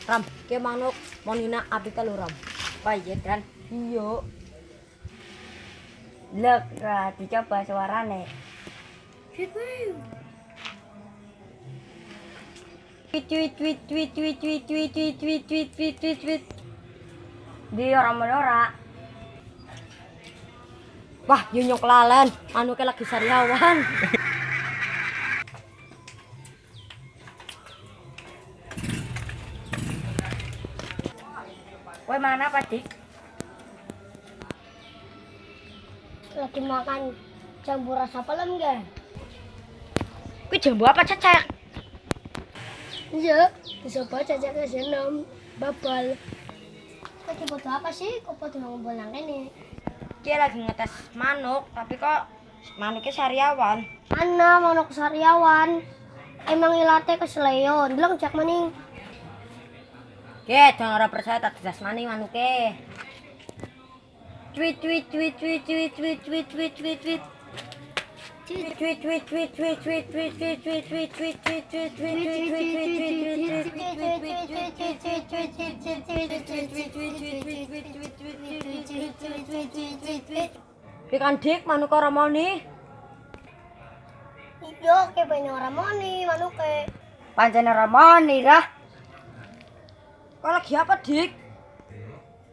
Ram, ke manuk monina api telu Ram. Pajet kan? Iya. Lek dicoba suarane. Tweet. Di orang menora. Wah, nyok lalen, manuknya lagi Sariawan. Woi mana Pak Dik? Lagi makan jambu rasa pelem gak? Kuwi jambu apa cecek? Iya, dicoba cacak ke senam babal. Lagi foto apa sih? Kok foto ngumpul nang kene? Dia lagi ngetes manuk, tapi kok manuknya Sariawan. Ana manuk Sariawan. Emang ilate keseleyon. Bilang cak maning. Oke, jangan ora percaya tak jasmani manuke. Tweet. Ikan dik manuk ora moni. Iyo, ke banyak orang moni manuke. Pancen ora moni dah. Kok lagi apa dik?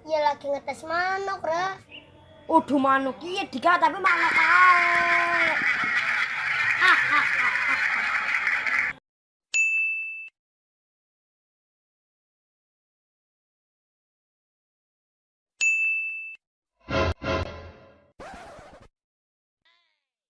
Ya lagi ngetes manuk, Ra. Udah manuk iya dika tapi manuk